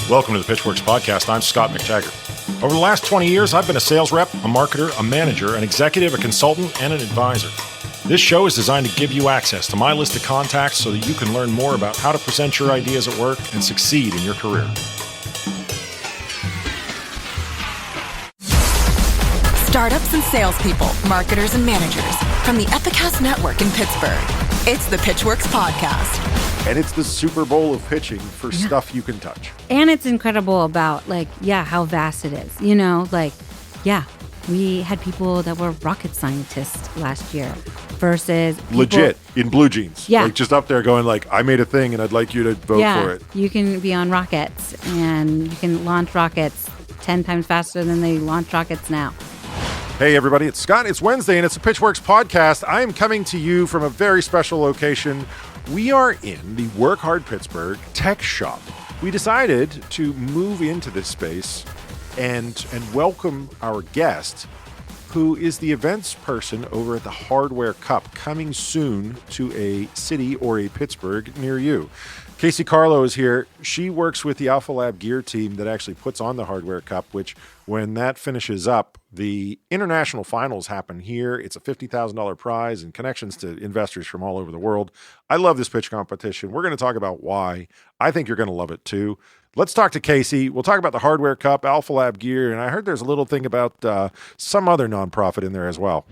Welcome to the Pitchwerks podcast. I'm Scott McTaggart. Over the last 20 years, I've been a sales rep, a marketer, a manager, an executive, a consultant, and an advisor. This show is designed to give you access to my list of contacts so that you can learn more about how to present your ideas at work and succeed in your career. Startups and salespeople, marketers and managers from the Epicast Network in Pittsburgh. It's the Pitchwerks podcast. And it's the Super Bowl of pitching for stuff you can touch. And it's incredible about, how vast it is. We had people that were rocket scientists last year versus people, legit in blue jeans. Yeah. Just up there going I made a thing and I'd like you to vote for it. You can be on rockets and you can launch rockets 10 times faster than they launch rockets now. Hey everybody, it's Scott. It's Wednesday and it's a Pitchwerks podcast. I am coming to you from a very special location. We are in the Work Hard Pittsburgh Tech Shop. We decided to move into this space and welcome our guest, who is the events person over at the Hardware Cup, coming soon to a city or a Pittsburgh near you. Kayce Karlo is here. She works with the Alpha Lab Gear team that actually puts on the Hardware Cup, which when that finishes up, the international finals happen here. It's a $50,000 prize and connections to investors from all over the world. I love this pitch competition. We're going to talk about why. I think you're going to love it too. Let's talk to Kayce. We'll talk about the Hardware Cup, Alpha Lab Gear, and I heard there's a little thing about some other nonprofit in there as well.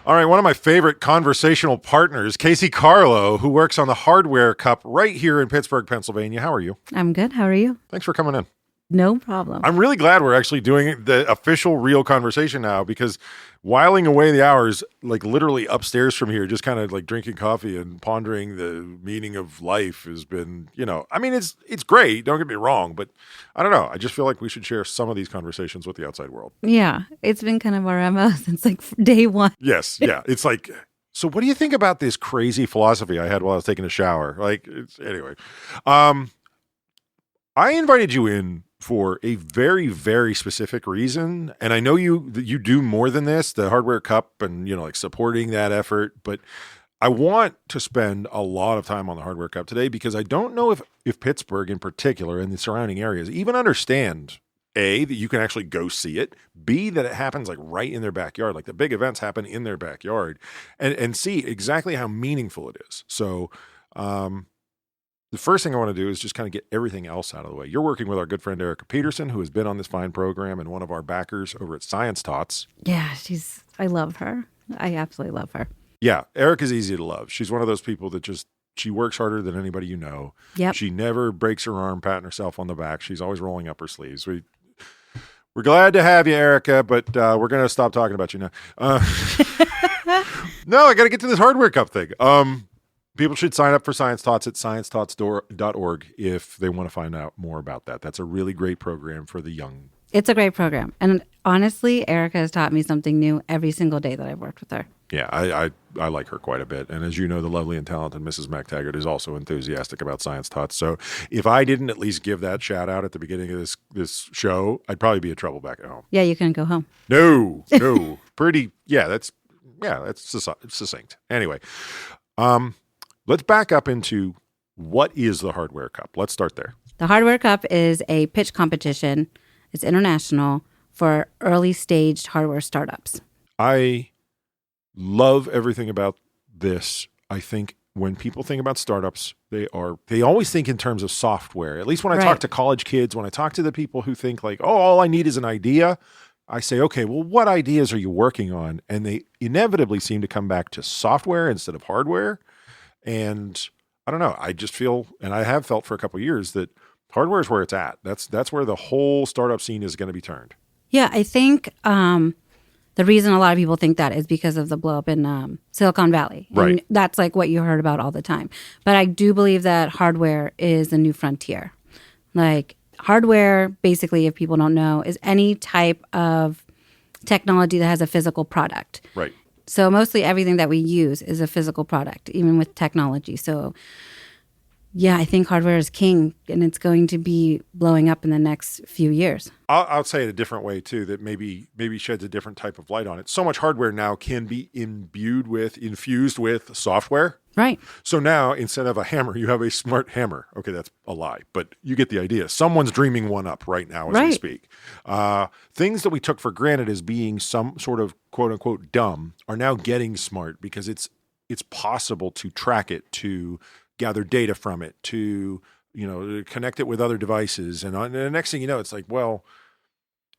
All right, one of my favorite conversational partners, Kayce Karlo, who works on the Hardware Cup right here in Pittsburgh, Pennsylvania. How are you? I'm good. How are you? Thanks for coming in. No problem. I'm really glad we're actually doing the official real conversation now, because whiling away the hours, literally upstairs from here, just kind of drinking coffee and pondering the meaning of life has been, it's great. Don't get me wrong, but I don't know. I just feel like we should share some of these conversations with the outside world. Yeah, it's been kind of our MO since day one. Yes. Yeah. It's so what do you think about this crazy philosophy I had while I was taking a shower? Anyway, I invited you in for a very, very specific reason. And I know you do more than this, the Hardware Cup and, supporting that effort. But I want to spend a lot of time on the Hardware Cup today, because I don't know if Pittsburgh in particular and the surrounding areas even understand, A, that you can actually go see it, B, that it happens right in their backyard, the big events happen in their backyard, and C, exactly how meaningful it is. So, the first thing I want to do is just kind of get everything else out of the way. You're working with our good friend Erica Peterson, who has been on this fine program and one of our backers over at Science Tots. Yeah, I love her. I absolutely love her. Yeah, Erica's easy to love. She's one of those people that she works harder than anybody you know. Yep. She never breaks her arm patting herself on the back. She's always rolling up her sleeves. We're glad to have you, Erica, but we're going to stop talking about you now. No, I got to get to this Hardware Cup thing. People should sign up for Science Tots at sciencetots.org if they want to find out more about that. That's a really great program for the young. It's a great program. And honestly, Erica has taught me something new every single day that I've worked with her. Yeah, I like her quite a bit. And as you know, the lovely and talented Mrs. McTaggart is also enthusiastic about Science Tots. So if I didn't at least give that shout out at the beginning of this show, I'd probably be in trouble back at home. Yeah, you couldn't go home. No. That's succinct. Anyway, let's back up into what is the Hardware Cup. Let's start there. The Hardware Cup is a pitch competition. It's international for early staged hardware startups. I love everything about this. I think when people think about startups, they always think in terms of software. At least when I talk to college kids, when I talk to the people who think all I need is an idea, I say, okay, well, what ideas are you working on? And they inevitably seem to come back to software instead of hardware. And I don't know. I just feel, and I have felt for a couple of years, that hardware is where it's at. That's where the whole startup scene is going to be turned. Yeah, I think the reason a lot of people think that is because of the blow up in Silicon Valley. Right. And that's what you heard about all the time. But I do believe that hardware is the new frontier. Hardware, basically, if people don't know, is any type of technology that has a physical product. Right. So mostly everything that we use is a physical product, even with technology. So yeah, I think hardware is king, and it's going to be blowing up in the next few years. I'll say it a different way too, that maybe sheds a different type of light on it. So much hardware now can be infused with software. Right. So now, instead of a hammer, you have a smart hammer. Okay, that's a lie, but you get the idea. Someone's dreaming one up right now as we speak. Things that we took for granted as being some sort of quote-unquote dumb are now getting smart because it's possible to track it, to gather data from it, to connect it with other devices. And the next thing you know, it's like, well,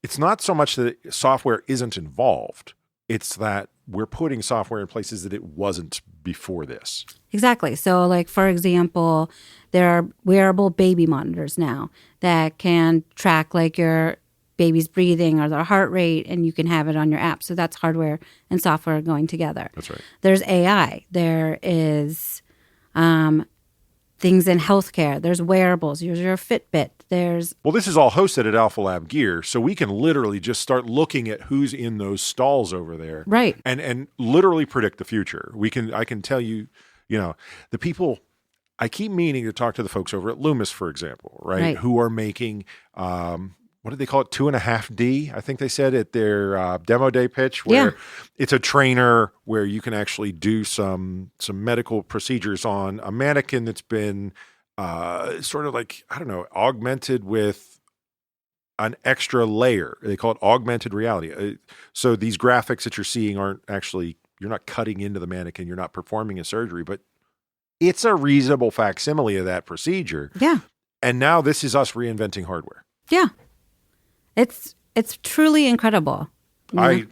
it's not so much that software isn't involved. It's that we're putting software in places that it wasn't before this. Exactly. So, like, for example, there are wearable baby monitors now that can track, like, your baby's breathing or their heart rate, and you can have it on your app. So that's hardware and software going together. That's right. There's AI. There is things in healthcare. There's wearables. There's your Fitbit. Well, this is all hosted at Alpha Lab Gear, so we can literally just start looking at who's in those stalls over there, right? And literally predict the future. I can tell you, the people. I keep meaning to talk to the folks over at Loomis, for example, right? Who are making what did they call it? 2.5D, I think they said at their demo day pitch, where it's a trainer where you can actually do some medical procedures on a mannequin that's been sort of like, I don't know, augmented with an extra layer. They call it augmented reality. So these graphics that you're seeing aren't actually, you're not cutting into the mannequin, you're not performing a surgery, but it's a reasonable facsimile of that procedure. Yeah. And now this is us reinventing hardware. Yeah. It's truly incredible. I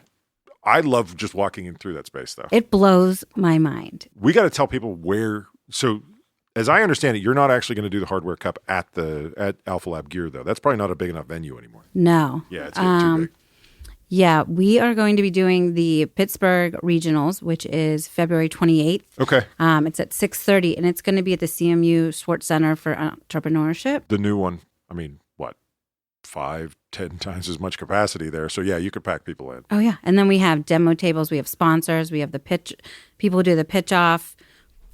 love just walking in through that space, though. It blows my mind. We got to tell people where. So, as I understand it, you're not actually going to do the hardware cup at Alpha Lab Gear, though. That's probably not a big enough venue anymore. No. Yeah, it's getting too big. Yeah, we are going to be doing the Pittsburgh Regionals, which is February 28th. Okay. It's at 6:30, and it's going to be at the CMU Sports Center for Entrepreneurship. The new one. I mean, what? 5-10 times as much capacity there. So yeah, you could pack people in. Oh yeah. And then we have demo tables, we have sponsors, we have the pitch, people who do the pitch off.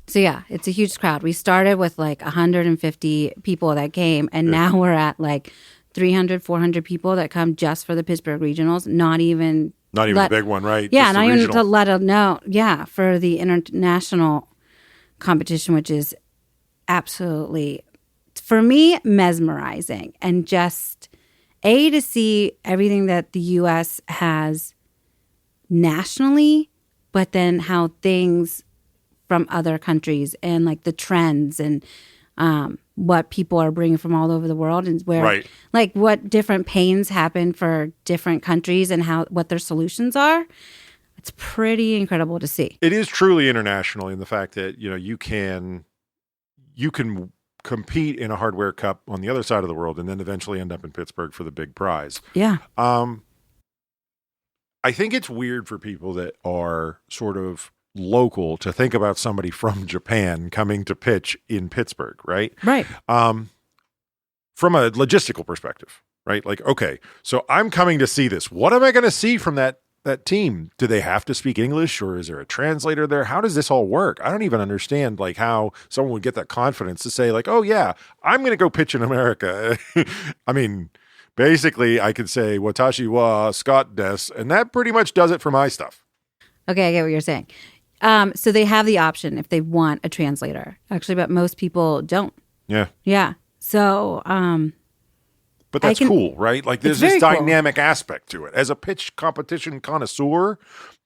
So yeah, it's a huge crowd. We started with like 150 people that came, and now we're at like 300, 400 people that come just for the Pittsburgh Regionals. Not even the big one, right? Yeah, just not even to let them know. Yeah, for the international competition, which is absolutely, for me, mesmerizing. And just to see everything that the U.S. has nationally, but then how things from other countries and like the trends and what people are bringing from all over the world, and where like what different pains happen for different countries and what their solutions are. It's pretty incredible to see. It is truly international in the fact that you can compete in a hardware cup on the other side of the world and then eventually end up in Pittsburgh for the big prize. Yeah. I think it's weird for people that are sort of local to think about somebody from Japan coming to pitch in Pittsburgh, right? Right. From a logistical perspective, right? Like, okay, so I'm coming to see this. What am I going to see from that team? Do they have to speak English, or is there a translator there? How does this all work? I don't even understand like how someone would get that confidence to say like, oh yeah, I'm going to go pitch in America. I mean, basically I could say watashi wa Scott des, and that pretty much does it for my stuff. Okay, I get what you're saying. So they have the option if they want a translator, actually, but most people don't. Yeah. Yeah. So, but that's cool, right? Like there's this dynamic aspect to it. As a pitch competition connoisseur,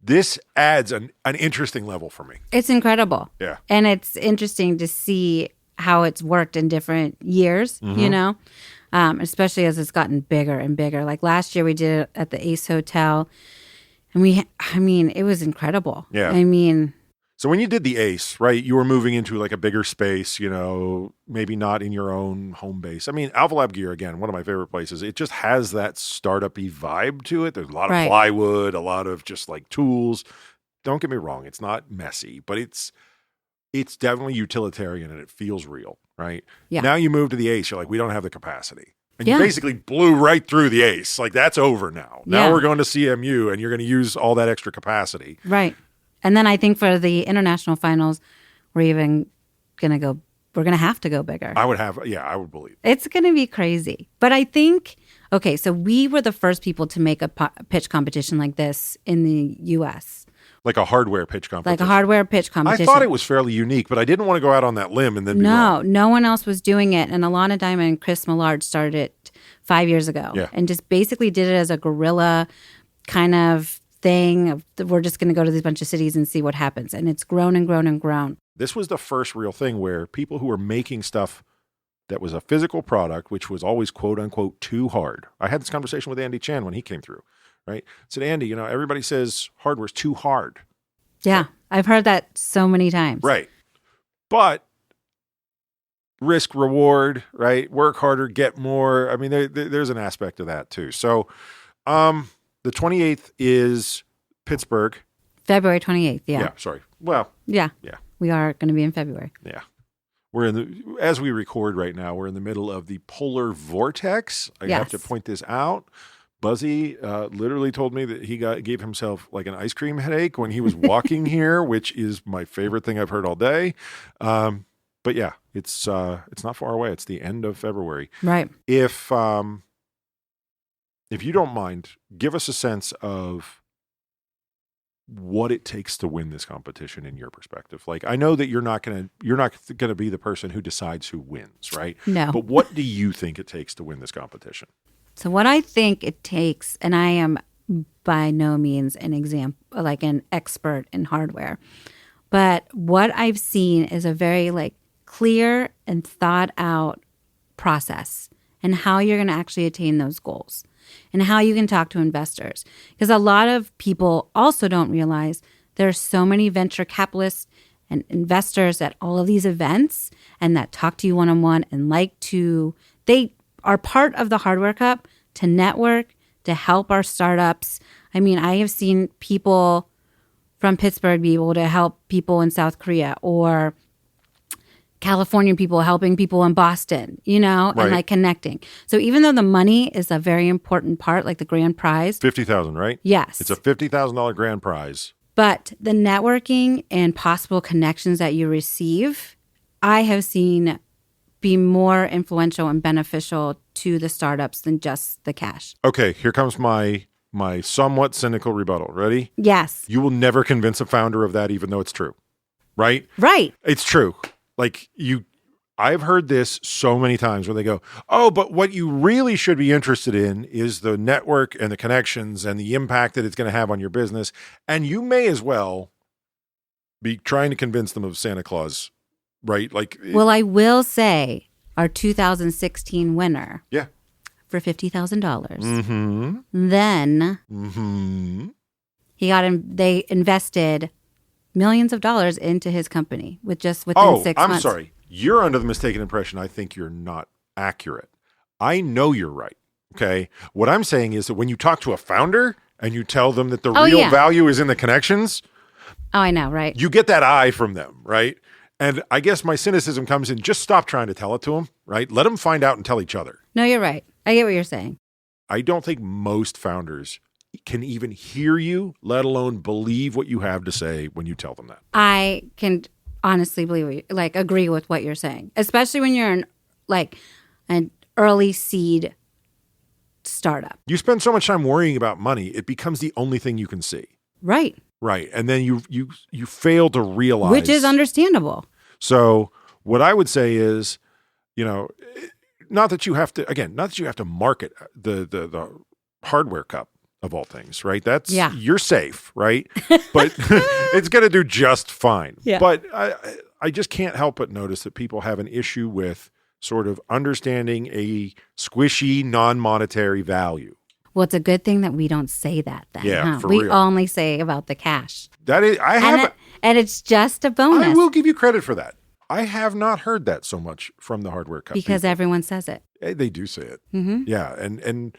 this adds an interesting level for me. It's incredible. Yeah. And it's interesting to see how it's worked in different years, especially as it's gotten bigger and bigger. Like last year we did it at the Ace Hotel, and it was incredible. Yeah. So when you did the Ace, right, you were moving into like a bigger space, maybe not in your own home base. I mean, Alpha Lab Gear, again, one of my favorite places. It just has that startup-y vibe to it. There's a lot of plywood, a lot of just like tools. Don't get me wrong, it's not messy, but it's definitely utilitarian and it feels real, right? Yeah. Now you move to the Ace, you're like, we don't have the capacity. And you basically blew right through the Ace. Like that's over now. Now we're going to CMU and you're going to use all that extra capacity. Right. And then I think for the international finals, we're going to have to go bigger. I would believe. It's going to be crazy. But I think, okay, so we were the first people to make a pitch competition like this in the U.S. Like a hardware pitch competition. Like a hardware pitch competition. I thought it was fairly unique, but I didn't want to go out on that limb and then be wrong. No one else was doing it. And Alana Diamond and Chris Millard started it 5 years ago. Yeah. And just basically did it as a guerrilla kind of thing. We're just going to go to these bunch of cities and see what happens. And it's grown and grown and grown. This was the first real thing where people who were making stuff that was a physical product, which was always quote unquote too hard. I had this conversation with Andy Chan when he came through, right? I said, Andy, everybody says hardware's too hard. Yeah. I've heard that so many times. Right. But risk reward, right? Work harder, get more. I mean, there's an aspect of that too. So the 28th is Pittsburgh. February 28th. Yeah. Yeah. Sorry. Well. Yeah. Yeah. We are going to be in February. Yeah. As we record right now, we're in the middle of the polar vortex. I have to point this out. Buzzy literally told me that he gave himself like an ice cream headache when he was walking here, which is my favorite thing I've heard all day. But yeah, it's not far away. It's the end of February. Right. If you don't mind, give us a sense of what it takes to win this competition in your perspective. Like, I know that you're not gonna be the person who decides who wins, right? No. But what do you think it takes to win this competition? So what I think it takes, and I am by no means an expert in hardware, but what I've seen is a very clear and thought out process and how you're going to actually attain those goals and how you can talk to investors. Because a lot of people also don't realize there's so many venture capitalists and investors at all of these events and that talk to you one-on-one and they are part of the Hardware Cup to network, to help our startups. I mean, I have seen people from Pittsburgh be able to help people in South Korea, or California people helping people in Boston, Right. and connecting. So even though the money is a very important part, like the grand prize. $50,000, right? Yes. It's a $50,000 grand prize. But the networking and possible connections that you receive, I have seen be more influential and beneficial to the startups than just the cash. Okay, here comes my somewhat cynical rebuttal. Ready? Yes. You will never convince a founder of that, even though it's true. Right? Right. It's true. I've heard this so many times when they go, oh, but what you really should be interested in is the network and the connections and the impact that it's going to have on your business. And you may as well be trying to convince them of Santa Claus, right? Well, I will say our 2016 winner. Yeah. For $50,000. Mm-hmm. Then they invested millions of dollars into his company within 6 months. I'm sorry. You're under the mistaken impression. I think you're not accurate. I know you're right. Okay. What I'm saying is that when you talk to a founder and you tell them that the real value is in the connections. Oh, I know. Right. You get that eye from them. Right. And I guess my cynicism comes in, just stop trying to tell it to them. Right. Let them find out and tell each other. No, you're right. I get what you're saying. I don't think most founders can even hear you, let alone believe what you have to say when you tell them that. I can honestly agree with what you're saying, especially when you're an early seed startup. You spend so much time worrying about money, it becomes the only thing you can see. Right. Right. And then you fail to realize. Which is understandable. So what I would say is, not that you have to market the Hardware Cup of all things, right? You're safe, right? But it's going to do just fine. Yeah. But I just can't help but notice that people have an issue with sort of understanding a squishy, non-monetary value. Well, it's a good thing that we don't say that then. Yeah, huh? for we real. only say about the cash. That is, and it's just a bonus. I will give you credit for that. I have not heard that so much from the Hardware Cup because people. Everyone says it. They do say it. Mm-hmm. Yeah, and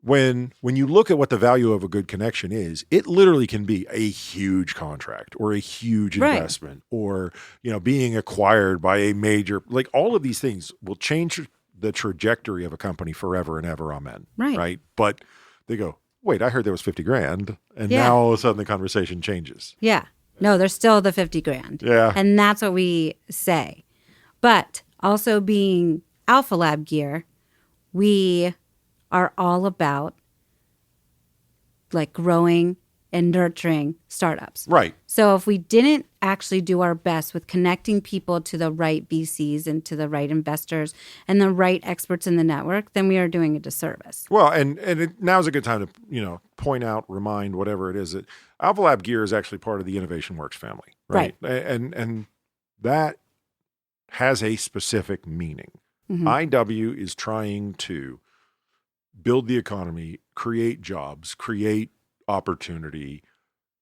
when you look at what the value of a good connection is, it literally can be a huge contract or a huge investment or being acquired by a major, all of these things will change the trajectory of a company forever and ever. Amen. Right. But they go, wait, I heard there was $50,000, and now all of a sudden the conversation changes. Yeah. No, there's still the $50,000. Yeah. And that's what we say. But also being Alpha Lab Gear, we are all about growing in nurturing startups. Right. So if we didn't actually do our best with connecting people to the right VCs and to the right investors and the right experts in the network, then we are doing a disservice. Well, and now's a good time to point out, remind, whatever it is, that Alpha Lab Gear is actually part of the Innovation Works family, right? And that has a specific meaning. IW is trying to build the economy, create jobs, create opportunity.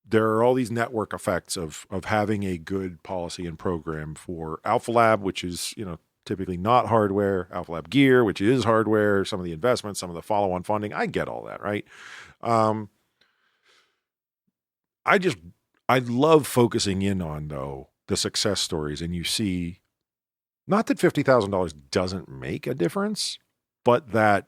There are all these network effects of having a good policy and program for Alpha Lab, which is, typically not hardware, Alpha Lab Gear, which is hardware, some of the investments, some of the follow-on funding. I get all that, right? I love focusing in on, though, the success stories, and you see, not that $50,000 doesn't make a difference, but that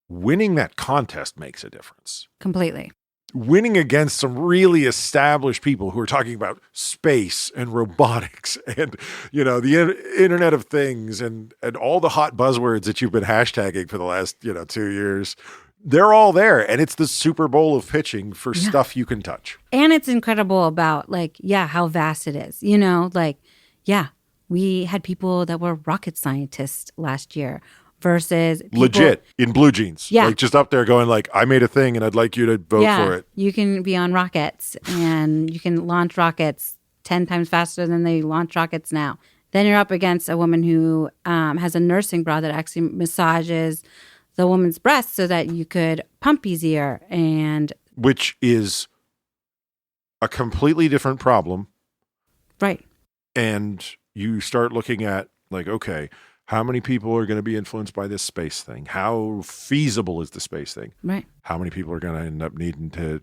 winning that contest makes a difference. Completely. Winning against some really established people who are talking about space and robotics and, the Internet of Things and all the hot buzzwords that you've been hashtagging for the last, 2 years. They're all there. And it's the Super Bowl of pitching for stuff you can touch. And it's incredible about how vast it is. We had people that were rocket scientists last year versus people, legit in blue jeans. Yeah. Just up there going I made a thing and I'd like you to vote for it. You can be on rockets and you can launch rockets 10 times faster than they launch rockets now. Then you're up against a woman who has a nursing bra that actually massages the woman's breast so that you could pump easier, and which is a completely different problem. Right. And you start looking at okay, how many people are going to be influenced by this space thing? How feasible is the space thing? Right. How many people are going to end up needing to,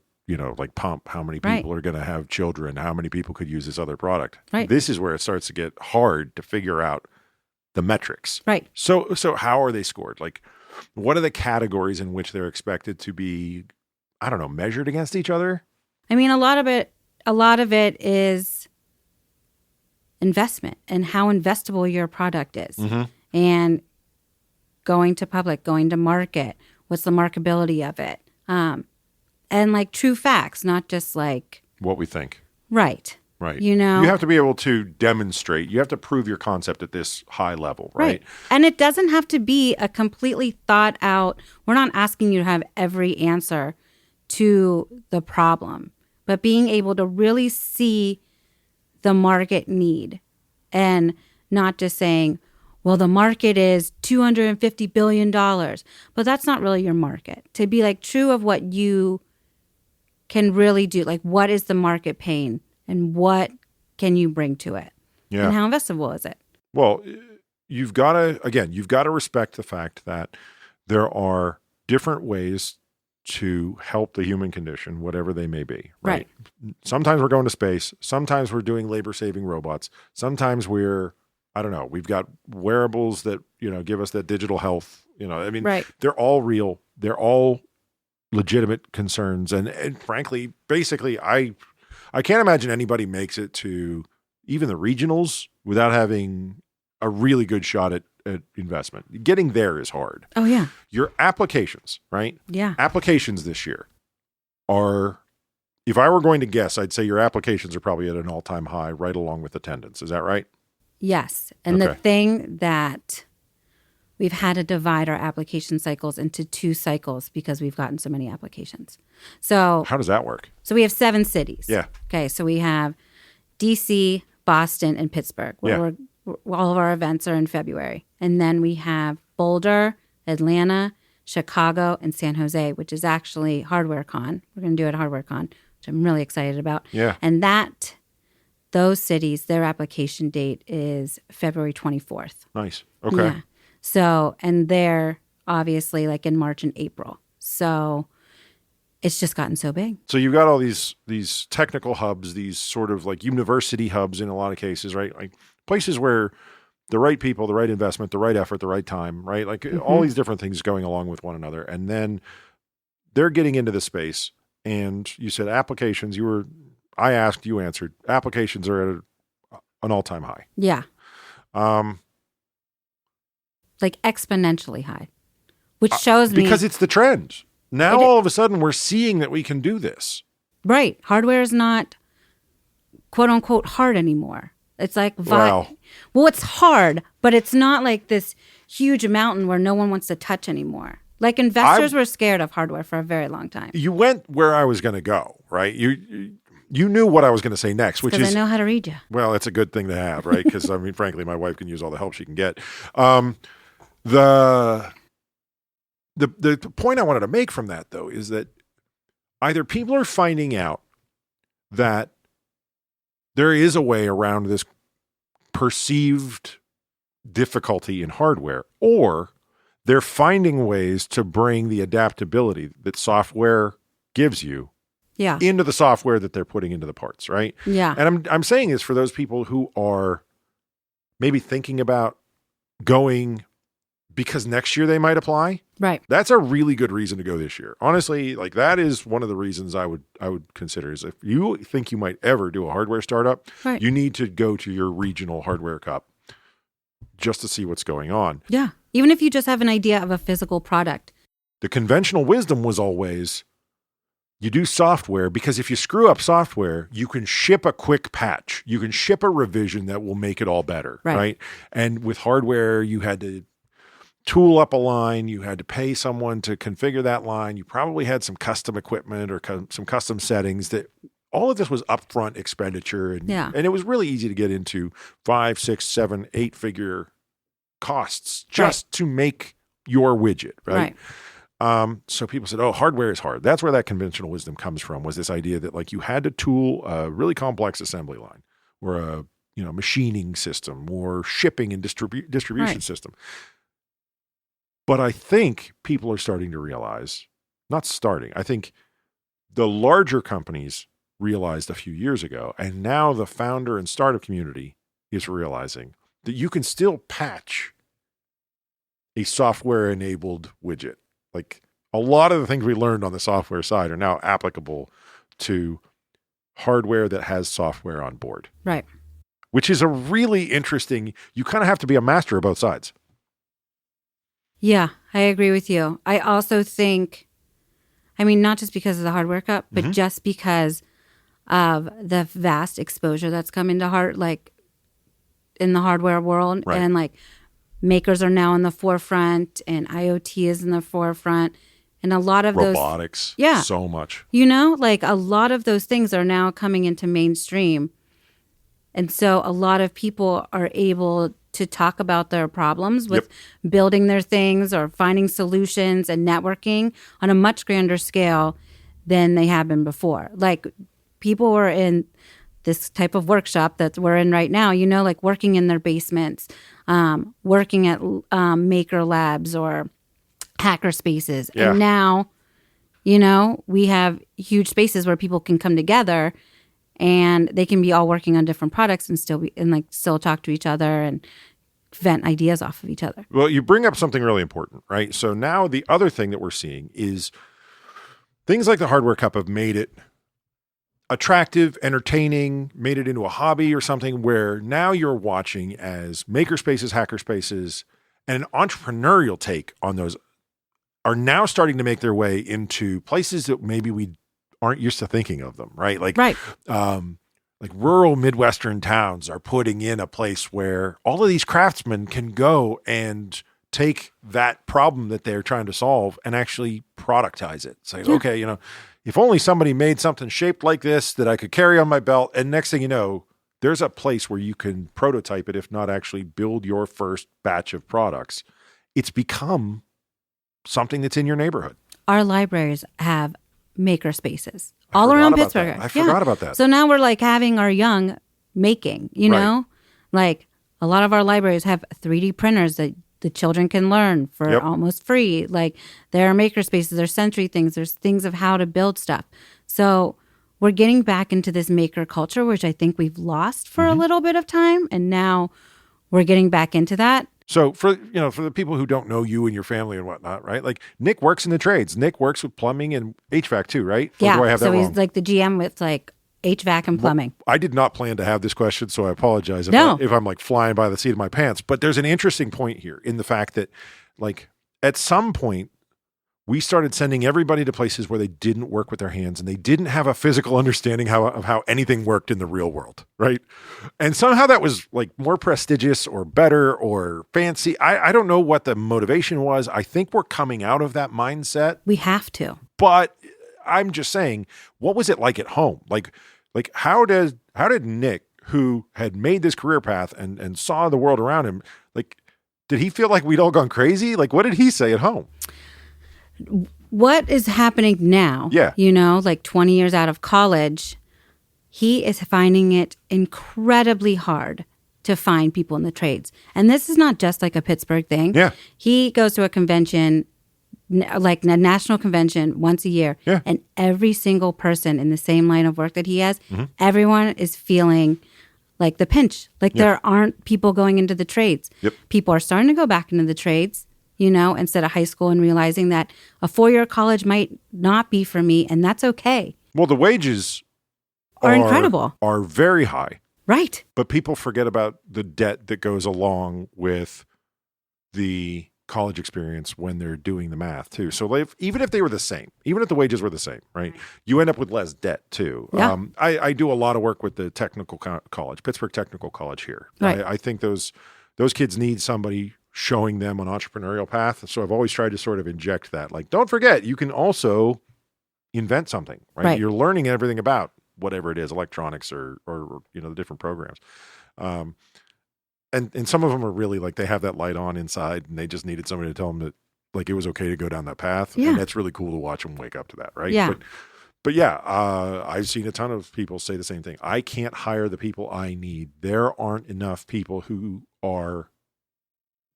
pump? How many people are going to have children? How many people could use this other product? Right. This is where it starts to get hard to figure out the metrics. Right. So how are they scored? What are the categories in which they're expected to be, measured against each other? I mean, a lot of it is investment and how investable your product is. And going to public, going to market, what's the marketability of it? And true facts, not just what we think. Right. Right. You have to be able to demonstrate. You have to prove your concept at this high level, right? And it doesn't have to be a completely thought out. We're not asking you to have every answer to the problem, but being able to really see the market need and not just saying, well, the market is $250 billion, but that's not really your market. To be true of what you can really do, what is the market pain and what can you bring to it? Yeah. And how investable is it? Well, you've got to respect the fact that there are different ways to help the human condition, whatever they may be, right? Sometimes we're going to space. Sometimes we're doing labor-saving robots. Sometimes we've got wearables that, give us that digital health, They're all real. They're all legitimate concerns. And frankly, basically, I can't imagine anybody makes it to even the regionals without having a really good shot at investment. Getting there is hard. Oh, yeah. Your applications, right? Yeah. Applications this year are, if I were going to guess, I'd say your applications are probably at an all-time high right along with attendance. Is that right? Yes. And the thing that we've had to divide our application cycles into 2 cycles because we've gotten so many applications. So how does that work? So we have 7 cities. Yeah. Okay. So we have DC, Boston, and Pittsburgh, where all of our events are in February. And then we have Boulder, Atlanta, Chicago, and San Jose, which is actually Hardware Con. We're going to do it at Hardware Con, which I'm really excited about. Yeah. And those cities, their application date is February 24th. Nice. Okay. Yeah. So, and they're obviously in March and April. So it's just gotten so big. So you've got all these technical hubs, these sort of university hubs in a lot of cases, right? Places where the right people, the right investment, the right effort, the right time, right? All these different things going along with one another. And then they're getting into the space. And you said applications, I asked, you answered. Applications are at an all-time high. Yeah. Exponentially high, which shows me. Because it's the trend. Now all of a sudden we're seeing that we can do this. Right. Hardware is not quote unquote hard anymore. It's like, Wow. Well, it's hard, but it's not like this huge mountain where no one wants to touch anymore. Like investors were scared of hardware for a very long time. You went where I was going to go, right? You knew what I was going to say next, which is, I know how to read you. well, it's a good thing to have, right? Because I mean, frankly, my wife can use all the help she can get. The point I wanted to make from that, though, is that either people are finding out that there is a way around this perceived difficulty in hardware, or they're finding ways to bring the adaptability that software gives you into the software that they're putting into the parts, right? Yeah. And I'm saying this for those people who are maybe thinking about going because next year they might apply. Right. That's a really good reason to go this year. Honestly, like that is one of the reasons I would consider is if you think you might ever do a hardware startup, right, you need to go to your regional hardware cup just to see what's going on. Yeah. Even if you just have an idea of a physical product. The conventional wisdom was always you do software because if you screw up software, you can ship a quick patch. You can ship a revision that will make it all better, right? And with hardware, you had to tool up a line. You had to pay someone to configure that line. You probably had some custom equipment or some custom settings that all of this was upfront expenditure. And it was really easy to get into 5, 6, 7, 8-figure costs just to make your widget, right? So people said, oh, hardware is hard. That's where that conventional wisdom comes from, was this idea that like you had to tool a really complex assembly line or a machining system or shipping and distribution system. But I think people are starting to realize, I think the larger companies realized a few years ago, and now the founder and startup community is realizing that you can still patch a software-enabled widget. Like a lot of the things we learned on the software side are now applicable to hardware that has software on board. Right. Which is a really interesting, you kind of have to be a master of both sides. Yeah, I agree with you. I also think, not just because of the hardware cup, but just because of the vast exposure that's come into in the hardware world. Right. And like makers are now in the forefront and IoT is in the forefront. And a lot of robotics. Yeah. So much. Like a lot of those things are now coming into mainstream. And so a lot of people are able to talk about their problems with building their things or finding solutions and networking on a much grander scale than they have been before. Like people were in this type of workshop that we're in right now, like working in their basements, working at maker labs or hacker spaces. Yeah. And now, we have huge spaces where people can come together and they can be all working on different products and still talk to each other and vent ideas off of each other. Well, you bring up something really important, right? So now the other thing that we're seeing is things like the Hardware Cup have made it attractive, entertaining, made it into a hobby or something where now you're watching as maker spaces, hacker spaces, and an entrepreneurial take on those are now starting to make their way into places that maybe we aren't used to thinking of them, right? Like rural Midwestern towns are putting in a place where all of these craftsmen can go and take that problem that they're trying to solve and actually productize it. Say, okay, if only somebody made something shaped like this that I could carry on my belt. And next thing you know, there's a place where you can prototype it, if not actually build your first batch of products. It's become something that's in your neighborhood. Our libraries have maker spaces all around Pittsburgh. I forgot about that. So now we're like having our young making, know, like a lot of our libraries have 3D printers that the children can learn for almost free. Like there are maker spaces, there's sensory things, there's things of how to build stuff. So we're getting back into this maker culture, which I think we've lost for a little bit of time. And now we're getting back into that. So for the people who don't know you and your family and whatnot, right? Like Nick works in the trades. Nick works with plumbing and HVAC too, right? Yeah. Or do I have that wrong? He's like the GM with like HVAC and plumbing. Well, I did not plan to have this question, so I apologize if I'm like flying by the seat of my pants. But there's an interesting point here in the fact that like at some point we started sending everybody to places where they didn't work with their hands and they didn't have a physical understanding of how anything worked in the real world, right? And somehow that was like more prestigious or better or fancy. I don't know what the motivation was. I think we're coming out of that mindset. We have to. But I'm just saying, what was it like at home? Like how did Nick, who had made this career path and saw the world around him, like, did he feel like we'd all gone crazy? Like, what did he say at home? What is happening now, Yeah. like 20 years out of college, he is finding it incredibly hard to find people in the trades. And this is not just like a Pittsburgh thing. Yeah. He goes to a convention, like a national convention once a year. Yeah. And every single person in the same line of work that he has, everyone is feeling like the pinch. Like there aren't people going into the trades. Yep. People are starting to go back into the trades, instead of high school, and realizing that a 4-year college might not be for me, and that's okay. Well, the wages Are incredible. Are very high. Right. But people forget about the debt that goes along with the college experience when they're doing the math too. So even if they were the same, even if the wages were the same, right, you end up with less debt too. Yeah. I do a lot of work with the technical college, Pittsburgh Technical College here. Right. I think those kids need somebody showing them an entrepreneurial path. So I've always tried to sort of inject that. Like, don't forget, you can also invent something, right? You're learning everything about whatever it is, electronics or the different programs. And some of them are really like they have that light on inside and they just needed somebody to tell them that like it was okay to go down that path. Yeah. And that's really cool to watch them wake up to that, right? Yeah. But yeah, I've seen a ton of people say the same thing. I can't hire the people I need. There aren't enough people who are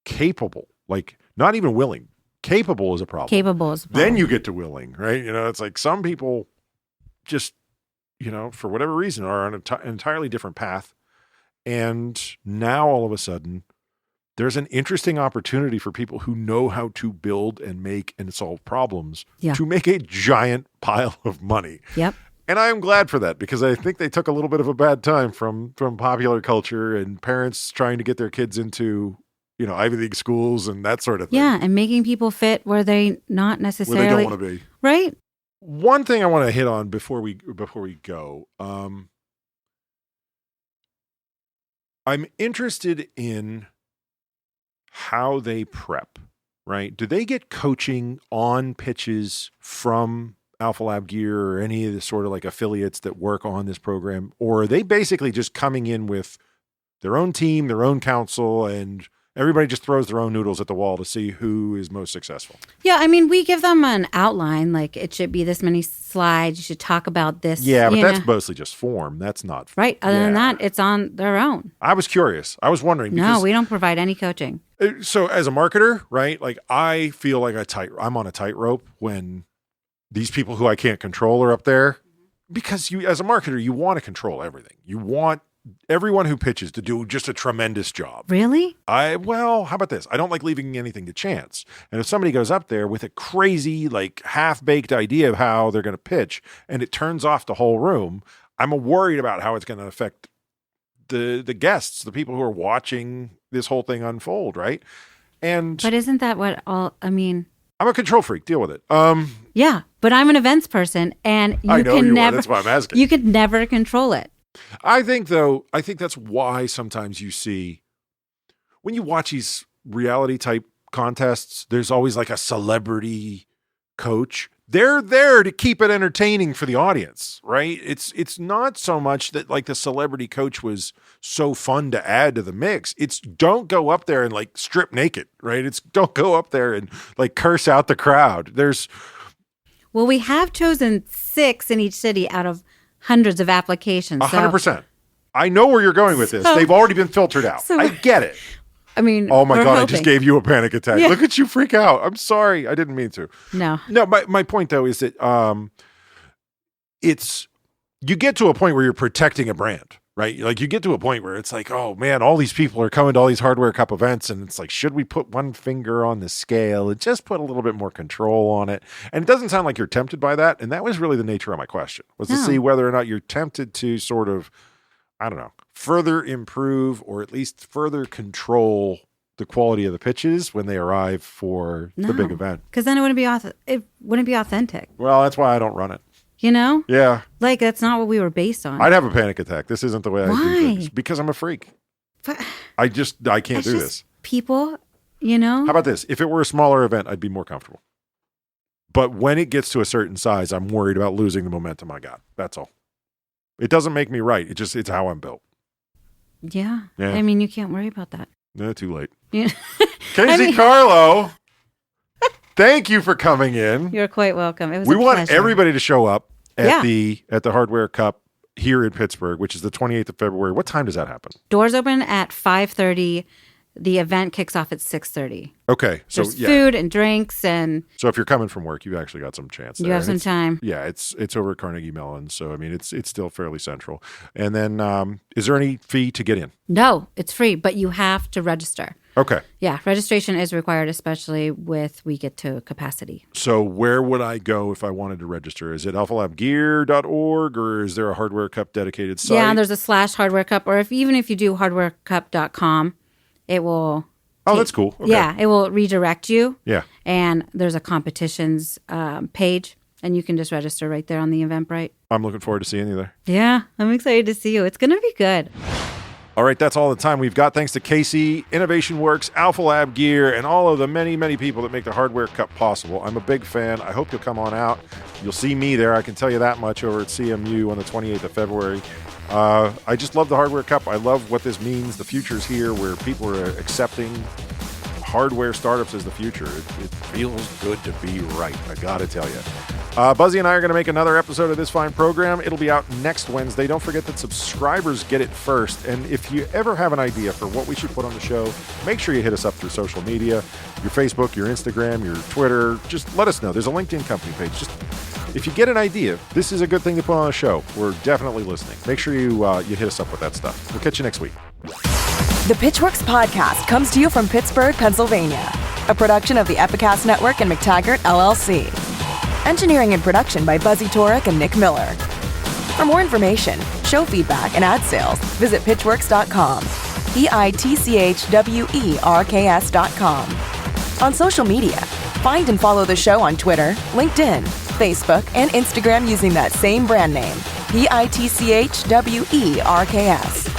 capable, like not even willing. Capable is a problem. Capable is a problem. Then you get to willing, right? It's like some people just, for whatever reason are on an entirely different path. And now all of a sudden, there's an interesting opportunity for people who know how to build and make and solve problems to make a giant pile of money. Yep. And I am glad for that because I think they took a little bit of a bad time from popular culture and parents trying to get their kids into, Ivy League schools and that sort of thing. Yeah, and making people fit where they not necessarily where they don't want to be. Right. One thing I want to hit on before we go, I'm interested in how they prep, right? Do they get coaching on pitches from Alpha Lab Gear or any of the sort of like affiliates that work on this program? Or are they basically just coming in with their own team, their own counsel, and everybody just throws their own noodles at the wall to see who is most successful? Yeah, I mean, we give them an outline, like it should be this many slides. You should talk about this. Yeah, but that's mostly just form. That's not right. Other than that, it's on their own. I was curious. I was wondering. No, we don't provide any coaching. So as a marketer, right, like I feel like I'm on a tightrope when these people who I can't control are up there because as a marketer, you want to control everything. You want everyone who pitches to do just a tremendous job. Really? How about this? I don't like leaving anything to chance. And if somebody goes up there with a crazy, like half-baked idea of how they're going to pitch and it turns off the whole room, I'm worried about how it's going to affect the guests, the people who are watching this whole thing unfold, right? But isn't that what I'm a control freak. Deal with it. Yeah, but I'm an events person and I know you are. That's why I'm asking. You could never control it. I think that's why sometimes you see when you watch these reality type contests, there's always like a celebrity coach. They're there to keep it entertaining for the audience, right? It's not so much that like the celebrity coach was so fun to add to the mix. It's don't go up there and like strip naked, right? It's don't go up there and like curse out the crowd. Well, we have chosen 6 in each city out of hundreds of applications. 100%. I know where you're going with this. They've already been filtered out. I get it. I mean, oh my God, hoping. I just gave you a panic attack. Yeah. Look at you freak out. I'm sorry. I didn't mean to. No, my point though is that you get to a point where you're protecting a brand, right? Like you get to a point where it's like, oh man, all these people are coming to all these Hardware Cup events. And it's like, should we put one finger on the scale and just put a little bit more control on it? And it doesn't sound like you're tempted by that. And that was really the nature of my question, was to see whether or not you're tempted to sort of, I don't know, further improve or at least further control the quality of the pitches when they arrive for the big event. Because then it wouldn't be authentic. Well, that's why I don't run it. You know? Yeah. Like, that's not what we were based on. I'd have a panic attack. This isn't the way I do things. Because I'm a freak. But I can't do this. People, you know? How about this? If it were a smaller event, I'd be more comfortable. But when it gets to a certain size, I'm worried about losing the momentum I got. That's all. It doesn't make me right. It's how I'm built. Yeah. I mean, you can't worry about that. No, too late. Yeah. Kayce Karlo, thank you for coming in. You're quite welcome. It was We a want pleasure. everybody to show up at the Hardware Cup here in Pittsburgh, which is the 28th of February. What time does that happen? Doors open at 5:30. The event kicks off at 6:30. Okay. So There's food and drinks, and so if you're coming from work, you've actually got some chance there. you have some time. Yeah, it's over at Carnegie Mellon, so I mean it's still fairly central. And then is there any fee to get in? No, it's free, but you have to register. Okay. Yeah, registration is required, especially with we get to capacity. So where would I go if I wanted to register? Is it alphalabgear.org or is there a Hardware Cup dedicated site? Yeah, there's a /Hardware Cup, or even if you do hardwarecup.com, it will. Oh, that's cool. Okay. Yeah, it will redirect you. Yeah. And there's a competitions page, and you can just register right there on the Eventbrite. I'm looking forward to seeing you there. Yeah, I'm excited to see you. It's going to be good. All right, that's all the time we've got. Thanks to Kayce, Innovation Works, Alpha Lab Gear, and all of the many, many people that make the Hardware Cup possible. I'm a big fan. I hope you'll come on out. You'll see me there. I can tell you that much over at CMU on the 28th of February. I just love the Hardware Cup. I love what this means. The future's here where people are accepting hardware startups as the future. It feels good to be right, I gotta tell you. Buzzy and I are going to make another episode of this fine program. It'll be out next Wednesday. Don't forget that subscribers get it first. And if you ever have an idea for what we should put on the show, make sure you hit us up through social media, your Facebook, your Instagram, your Twitter. Just let us know. There's a LinkedIn company page. Just if you get an idea, this is a good thing to put on a show. We're definitely listening. Make sure you hit us up with that stuff. We'll catch you next week. The Pitchwerks podcast comes to you from Pittsburgh, Pennsylvania, a production of the Epicast Network and McTaggart, LLC. Engineering and production by Buzzy Torek and Nick Miller. For more information, show feedback, and ad sales, visit pitchwerks.com. pitchwerks.com. On social media, find and follow the show on Twitter, LinkedIn, Facebook, and Instagram using that same brand name, pitchwerks.